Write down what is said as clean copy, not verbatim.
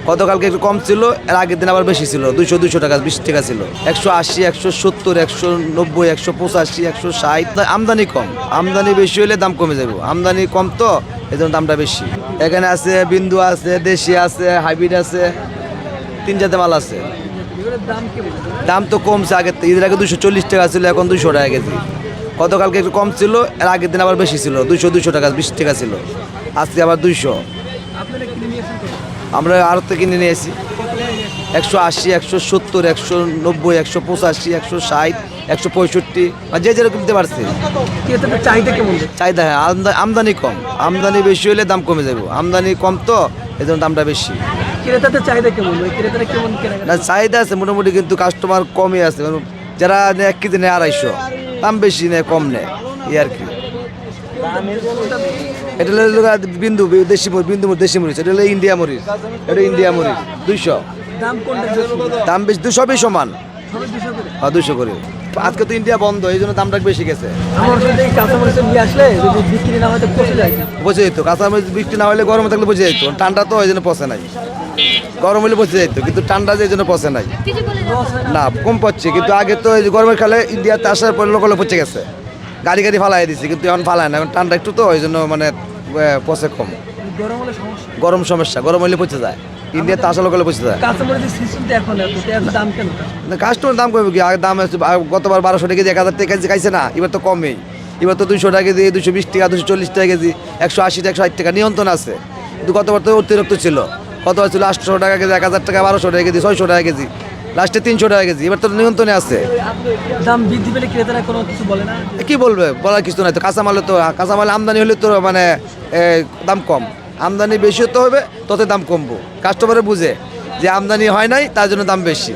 গতকালকে একটু কম ছিল, এর আগের দিন আবার বেশি ছিল, 200 টাকা 20 টাকা ছিল। 180, 170, 190, 185, 160। আমদানি কম, আমদানি বেশি হলে দাম কমে যাবে। আমদানি কম তো এই জন্য দামটা বেশি। এখানে আছে বিন্দু আছে, দেশি আছে, হাইব্রিড আছে, 3 জাতের মাল আছে। দাম তো কমছে আগের থেকে, ঈদের আগে 240 টাকা ছিল, এখন 200 টাকা কেজি। গতকালকে একটু কম ছিল, এর আগের দিন আবার বেশি ছিল, 200 টাকা 20 টাকা ছিল। আজকে আবার 200। আমরা আরো থেকে কিনে নিয়ে এসেছি 180, 170, 190, 185, 160, 165, যে যেরকম দিতে পারছে। চাহিদা কেমন? চাহিদা হ্যাঁ, আমদানি কম, আমদানি বেশি হলে দাম কমে যাবে। আমদানি কম তো এই জন্য দামটা বেশি। ক্রেতাদের চাহিদা কেমন? ক্রেতারা কেমন না চাহিদা আছে মোটামুটি, কিন্তু কাস্টমার কমই আছে। যারা নেয় 1 কেজি নেয় 250, দাম বেশি নেয়, কম নেয়, এই আর কি। এটা হলো বিন্দু দেশি মরিচ, বিন্দু দেশি মরিচ। এটা হলো ইন্ডিয়া মরিচ, এটা ইন্ডিয়া মরিচ 200। দাম কোনটা? দাম বেশি, সবই সমান। 200 করে। আজকে তো ইন্ডিয়া বন্ধ, এই জন্য দামটা বেশি গেছে। আমার সাথে কাঁচামরিচ নিয়ে আসলে যদি বিক্রি না হয় তো পচে যায়। পচে যেত, কাঁচামরিচ বিক্রি না হলে গরমে থাকলে পচে যেত। ঠান্ডা তো এই জন্য পচে নাই, গরম হলে পচে যেত, কিন্তু ঠান্ডা যে এই জন্য পচে নাই। না কম পড়ছে, কিন্তু আগে তো এই গরমের কালে ইন্ডিয়াতে আসার পর লোক পচে গেছে, গাড়ি গাড়ি ফালাই দিচ্ছে, কিন্তু এখন ফালায় না, এখন ঠান্ডা একটু তো ওই জন্য মানে পচে কম। গরম হলে সমস্যা। গরম সমস্যা, গরম হলে পচে যায়, ইন্ডিয়াতে আসা লোকালে পচে যায়। কাঁচামরিচের সিস্টেমটা এখন এত দাম কেন? কাস্টমার দাম কমে কি, আগে দাম আছে গতবার 1200 টাকা কেজি, 1000 টাকা কেজি খাইছে না, এবার তো কমেই। এবার তো 200 টাকা কেজি, 220 টাকা, 240 টাকা কেজি, 180 টাকা, 160 টাকা নিয়ন্ত্রণ আছে। কিন্তু গতবার তো অতিরিক্ত ছিল, গতবার ছিল 800 টাকা কেজি, 1000 টাকা, 1200 টাকা কেজি, 600 টাকা কেজি, লাস্টে 300 টাকা কেজি। এবার তো নিয়ন্ত্রণে আছে। দাম বৃদ্ধি পেলে ক্রেতারা কোনো কিছু বলে না? কি বলবে, বলার কিছু নাই তো। কাঁচামালে তো, কাঁচামাল আমদানি হলে তো মানে দাম কম, আমদানি বেশি হতে হবে তত দাম কমবো। কাস্টমারে বুঝে যে আমদানি হয় নাই, তার জন্য দাম বেশি।